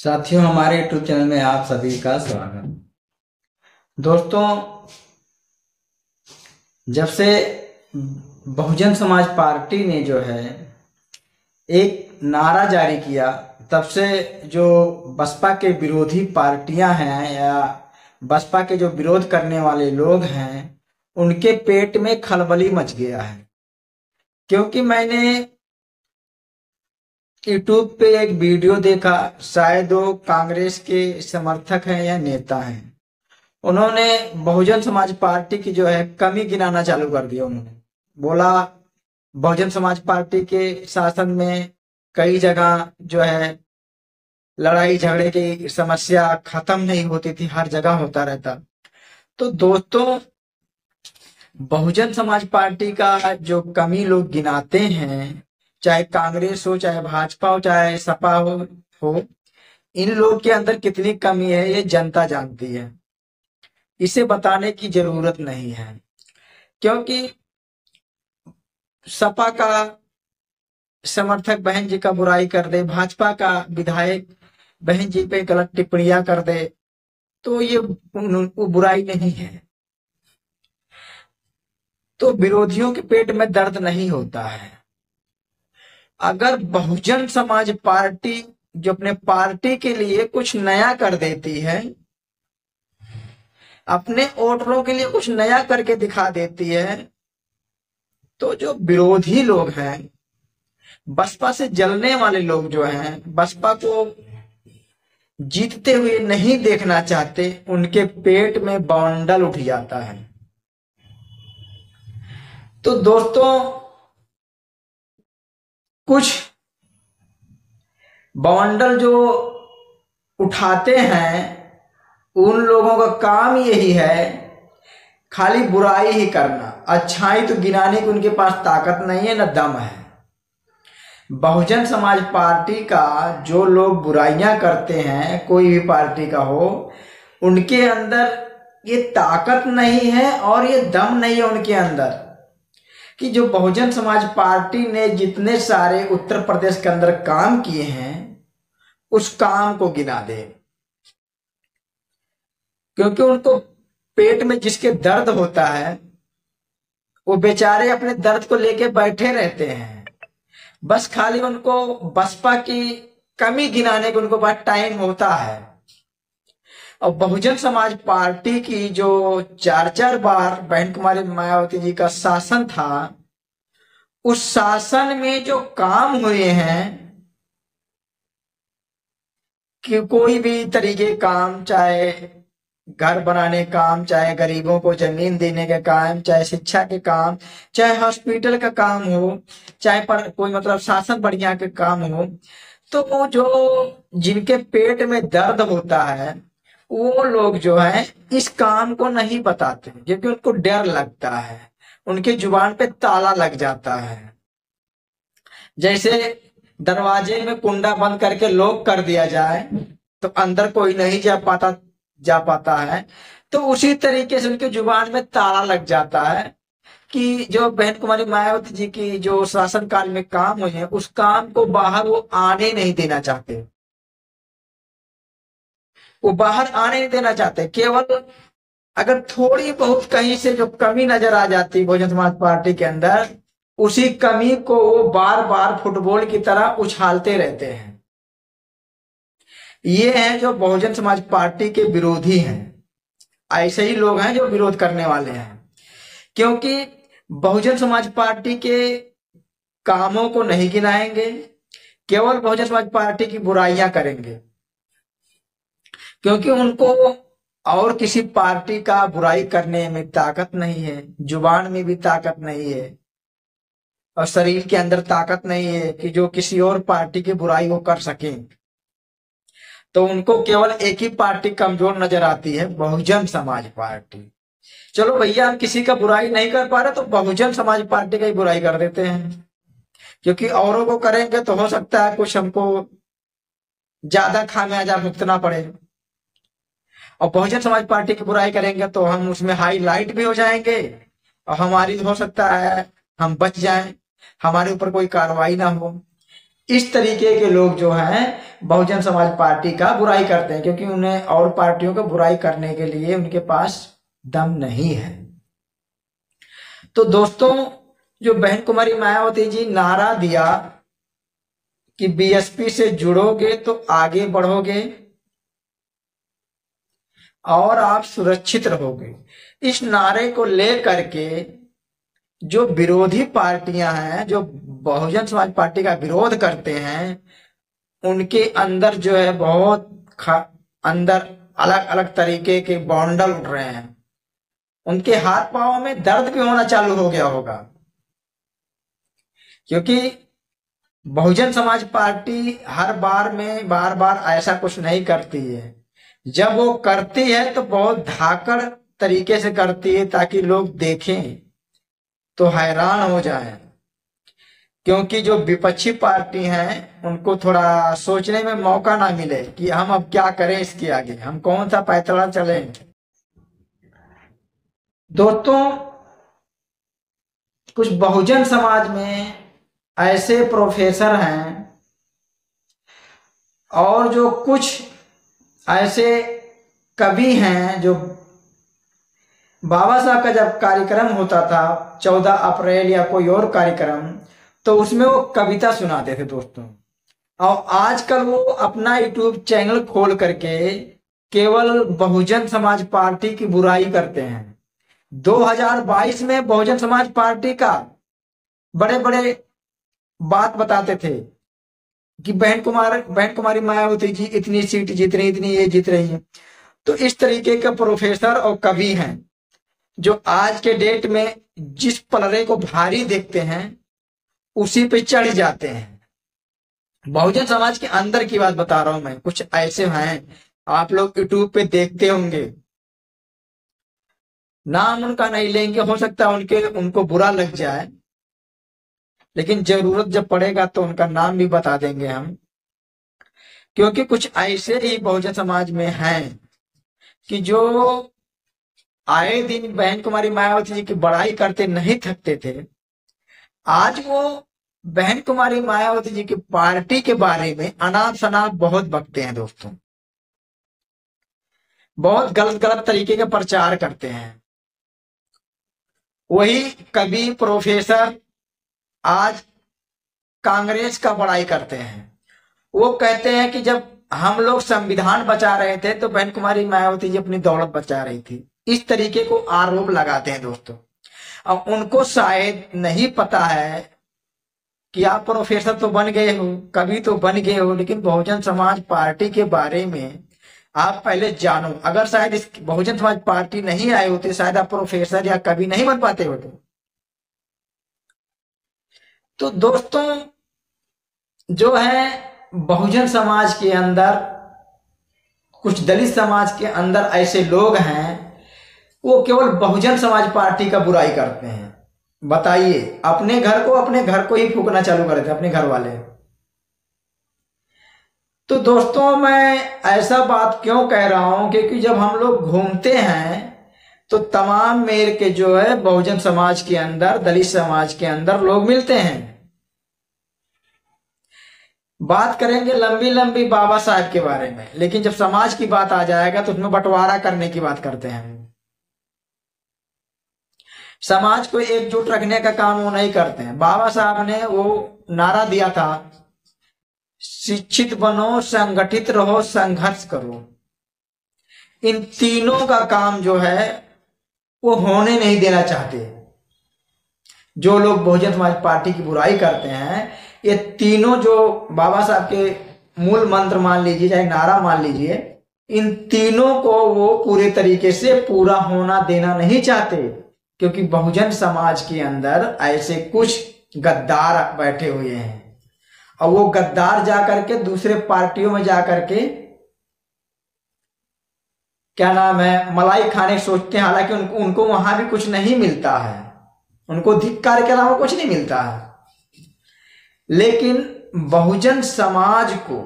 साथियों, हमारे YouTube channel में आप सभी का स्वागत। दोस्तों, जब से बहुजन समाज पार्टी ने जो है एक नारा जारी किया, तब से जो बसपा के विरोधी पार्टियां हैं या बसपा के जो विरोध करने वाले लोग हैं, उनके पेट में खलबली मच गया है। क्योंकि मैंने यूट्यूब पे एक वीडियो देखा, शायद वो कांग्रेस के समर्थक हैं या नेता हैं। उन्होंने बहुजन समाज पार्टी की जो है कमी गिनाना चालू कर दिया। उन्होंने बोला बहुजन समाज पार्टी के शासन में कई जगह जो है लड़ाई झगड़े की समस्या खत्म नहीं होती थी, हर जगह होता रहता। तो दोस्तों, बहुजन समाज पार्टी का जो कमी लोग गिनाते हैं, चाहे कांग्रेस हो, चाहे भाजपा हो, चाहे सपा हो, इन लोग के अंदर कितनी कमी है ये जनता जानती है। इसे बताने की जरूरत नहीं है, क्योंकि सपा का समर्थक बहन जी का बुराई कर दे, भाजपा का विधायक बहन जी पे गलत टिप्पणियां कर दे, तो ये वो बुराई नहीं है। तो विरोधियों के पेट में दर्द नहीं होता है। अगर बहुजन समाज पार्टी जो अपने पार्टी के लिए कुछ नया कर देती है, अपने वोटरों के लिए कुछ नया करके दिखा देती है, तो जो विरोधी लोग हैं, बसपा से जलने वाले लोग जो हैं, बसपा को जीतते हुए नहीं देखना चाहते, उनके पेट में बवंडल उठ जाता है। तो दोस्तों, कुछ बवंडल जो उठाते हैं, उन लोगों का काम यही है खाली बुराई ही करना, अच्छाई तो गिनाने की उनके पास ताकत नहीं है, न दम है। बहुजन समाज पार्टी का जो लोग बुराइयां करते हैं, कोई भी पार्टी का हो, उनके अंदर ये ताकत नहीं है और ये दम नहीं है उनके अंदर कि जो बहुजन समाज पार्टी ने जितने सारे उत्तर प्रदेश के अंदर काम किए हैं, उस काम को गिना दे। क्योंकि उनको पेट में जिसके दर्द होता है, वो बेचारे अपने दर्द को लेके बैठे रहते हैं। बस खाली उनको बसपा की कमी गिनाने का उनको पास टाइम होता है। और बहुजन समाज पार्टी की जो 4-4 बार बहन कुमारी मायावती जी का शासन था, उस शासन में जो काम हुए हैं कि कोई भी तरीके काम, चाहे घर बनाने काम, चाहे गरीबों को जमीन देने के काम, चाहे शिक्षा के काम, चाहे हॉस्पिटल का काम हो, चाहे पर कोई मतलब शासन बढ़िया के काम हो, तो वो जो जिनके पेट में दर्द होता है, वो लोग जो है इस काम को नहीं बताते, क्योंकि उनको डर लगता है, उनके जुबान पे ताला लग जाता है। जैसे दरवाजे में कुंडा बंद करके लॉक कर दिया जाए तो अंदर कोई नहीं जा पाता है, तो उसी तरीके से उनके जुबान में ताला लग जाता है कि जो बहन कुमारी मायावती जी की जो शासन काल में काम हुए हैं, उस काम को बाहर वो आने नहीं देना चाहते। वो बाहर आने नहीं देना चाहते। केवल अगर थोड़ी बहुत कहीं से जो कमी नजर आ जाती बहुजन समाज पार्टी के अंदर, उसी कमी को वो बार बार फुटबॉल की तरह उछालते रहते हैं। ये हैं जो बहुजन समाज पार्टी के विरोधी हैं। ऐसे ही लोग हैं जो विरोध करने वाले हैं, क्योंकि बहुजन समाज पार्टी के कामों को नहीं गिनाएंगे, केवल बहुजन समाज पार्टी की बुराइयां करेंगे, क्योंकि उनको और किसी पार्टी का बुराई करने में ताकत नहीं है, जुबान में भी ताकत नहीं है, और शरीर के अंदर ताकत नहीं है कि जो किसी और पार्टी की बुराई वो कर सके। तो उनको केवल एक ही पार्टी कमजोर नजर आती है, बहुजन समाज पार्टी। चलो भैया, हम किसी का बुराई नहीं कर पा रहे तो बहुजन समाज पार्टी का ही बुराई कर देते हैं, क्योंकि औरों को करेंगे तो हो सकता है कुछ हमको ज्यादा खामियाजा भुगतना पड़े, और बहुजन समाज पार्टी की बुराई करेंगे तो हम उसमें हाईलाइट भी हो जाएंगे, और हमारी हो सकता है हम बच जाएं, हमारे ऊपर कोई कार्रवाई ना हो। इस तरीके के लोग जो हैं बहुजन समाज पार्टी का बुराई करते हैं, क्योंकि उन्हें और पार्टियों का बुराई करने के लिए उनके पास दम नहीं है। तो दोस्तों, जो बहन कुमारी मायावती जी नारा दिया कि बीएसपी से जुड़ोगे तो आगे बढ़ोगे और आप सुरक्षित रहोगे, इस नारे को लेकर के जो विरोधी पार्टियां हैं, जो बहुजन समाज पार्टी का विरोध करते हैं, उनके अंदर जो है बहुत अंदर अलग अलग तरीके के बौंडल उठ रहे हैं। उनके हाथ पांव में दर्द भी होना चालू हो गया होगा, क्योंकि बहुजन समाज पार्टी हर बार में बार बार ऐसा कुछ नहीं करती है। जब वो करती है तो बहुत धाकड़ तरीके से करती है, ताकि लोग देखें तो हैरान हो जाएं। क्योंकि जो विपक्षी पार्टी हैं उनको थोड़ा सोचने में मौका ना मिले कि हम अब क्या करें, इसके आगे हम कौन सा पैतरा चलें। दोस्तों, कुछ बहुजन समाज में ऐसे प्रोफेसर हैं और जो कुछ ऐसे कवि हैं, जो बाबा साहब का जब कार्यक्रम होता था 14 अप्रैल या कोई और कार्यक्रम, तो उसमें वो कविता सुनाते थे दोस्तों। और आजकल वो अपना यूट्यूब चैनल खोल करके केवल बहुजन समाज पार्टी की बुराई करते हैं। 2022 में बहुजन समाज पार्टी का बड़े बड़े बात बताते थे कि बहन कुमारी मायावती जी इतनी सीट जीत रही, इतनी ये जीत रही है। तो इस तरीके के प्रोफेसर और कवि हैं जो आज के डेट में जिस पलड़े को भारी देखते हैं उसी पे चढ़ जाते हैं। बहुजन समाज के अंदर की बात बता रहा हूं मैं, कुछ ऐसे हैं, आप लोग यूट्यूब पे देखते होंगे, नाम उनका नहीं लेंगे, हो सकता है उनको बुरा लग जाए, लेकिन जरूरत जब पड़ेगा तो उनका नाम भी बता देंगे हम। क्योंकि कुछ ऐसे ही बहुजन समाज में हैं कि जो आए दिन बहन कुमारी मायावती जी की बड़ाई करते नहीं थकते थे। आज वो बहन कुमारी मायावती जी की पार्टी के बारे में अनाप शनाप बहुत बकते हैं दोस्तों, बहुत गलत गलत तरीके का प्रचार करते हैं। वही कवि प्रोफेसर आज कांग्रेस का बड़ाई करते हैं। वो कहते हैं कि जब हम लोग संविधान बचा रहे थे तो बहन कुमारी मायावती जी अपनी दौलत बचा रही थी। इस तरीके को आरोप लगाते हैं दोस्तों। अब उनको शायद नहीं पता है कि आप प्रोफेसर तो बन गए हो, कवि तो बन गए हो, लेकिन बहुजन समाज पार्टी के बारे में आप पहले जानो। अगर शायद इस बहुजन समाज पार्टी नहीं आए होते, शायद आप प्रोफेसर या कवि नहीं बन पाते होते। तो दोस्तों, जो है बहुजन समाज के अंदर, कुछ दलित समाज के अंदर ऐसे लोग हैं, वो केवल बहुजन समाज पार्टी का बुराई करते हैं। बताइए, अपने घर को ही फूकना चालू कर देते अपने घर वाले। तो दोस्तों, मैं ऐसा बात क्यों कह रहा हूं, क्योंकि जब हम लोग घूमते हैं तो तमाम मेर के जो है बहुजन समाज के अंदर, दलित समाज के अंदर लोग मिलते हैं। बात करेंगे लंबी लंबी बाबा साहब के बारे में, लेकिन जब समाज की बात आ जाएगा तो उसमें बंटवारा करने की बात करते हैं। समाज को एकजुट रखने का काम वो नहीं करते हैं। बाबा साहब ने वो नारा दिया था, शिक्षित बनो, संगठित रहो, संघर्ष करो। इन तीनों का काम जो है वो होने नहीं देना चाहते। जो लोग बहुजन समाज पार्टी की बुराई करते हैं, ये तीनों जो बाबा साहब के मूल मंत्र मान लीजिए, चाहे नारा मान लीजिए, इन तीनों को वो पूरे तरीके से पूरा होना देना नहीं चाहते। क्योंकि बहुजन समाज के अंदर ऐसे कुछ गद्दार बैठे हुए हैं, और वो गद्दार जाकर के दूसरे पार्टियों में जाकर के क्या नाम है, मलाई खाने सोचते हैं। हालांकि उनको वहां भी कुछ नहीं मिलता है, उनको धिक्कार के अलावा कुछ नहीं मिलता है। लेकिन बहुजन समाज को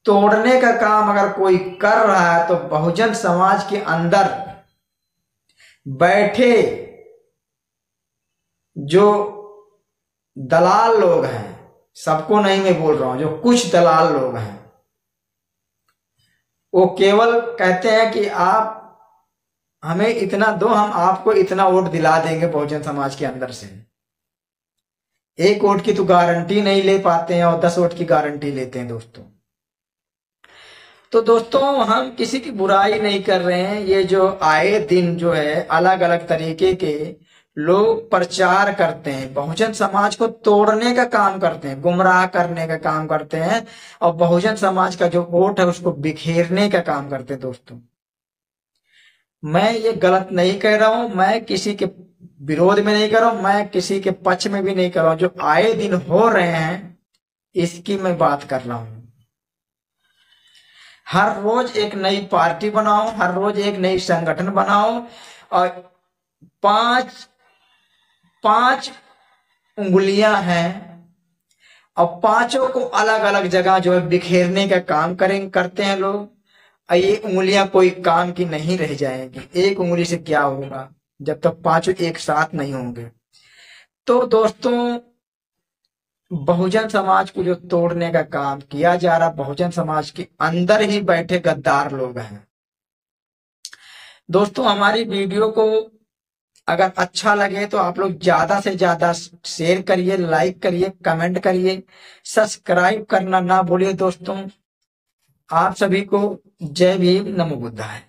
तोड़ने का काम अगर कोई कर रहा है तो बहुजन समाज के अंदर बैठे जो दलाल लोग हैं, सबको नहीं मैं बोल रहा हूं, जो कुछ दलाल लोग हैं वो केवल कहते हैं कि आप हमें इतना दो, हम आपको इतना वोट दिला देंगे बहुजन समाज के अंदर से। 1 वोट की तो गारंटी नहीं ले पाते हैं और 10 वोट की गारंटी लेते हैं दोस्तों। तो दोस्तों हम किसी की बुराई नहीं कर रहे हैं। ये जो आए दिन जो है अलग अलग तरीके के लोग प्रचार करते हैं, बहुजन समाज को तोड़ने का काम करते हैं, गुमराह करने का काम करते हैं और बहुजन समाज का जो वोट है उसको बिखेरने का काम करते हैं। दोस्तों मैं ये गलत नहीं कह रहा हूं, मैं किसी के विरोध में नहीं कर रहा हूं, मैं किसी के पक्ष में भी नहीं कर रहा हूं। जो आए दिन हो रहे हैं इसकी मैं बात कर रहा हूं। हर रोज एक नई पार्टी बनाओ, हर रोज एक नई संगठन बनाओ और पांच उंगलियां हैं और पांचों को अलग अलग जगह जो है बिखेरने का काम करते हैं लोग। और ये उंगलियां कोई काम की नहीं रह जाएंगी। एक उंगली से क्या होगा जब तक पांचों एक साथ नहीं होंगे। तो दोस्तों बहुजन समाज को जो तोड़ने का काम किया जा रहा, बहुजन समाज के अंदर ही बैठे गद्दार लोग हैं। दोस्तों हमारी वीडियो को अगर अच्छा लगे तो आप लोग ज्यादा से ज्यादा शेयर करिए, लाइक करिए, कमेंट करिए, सब्सक्राइब करना ना भूलिए। दोस्तों आप सभी को जय भीम, नमो बुद्धाय।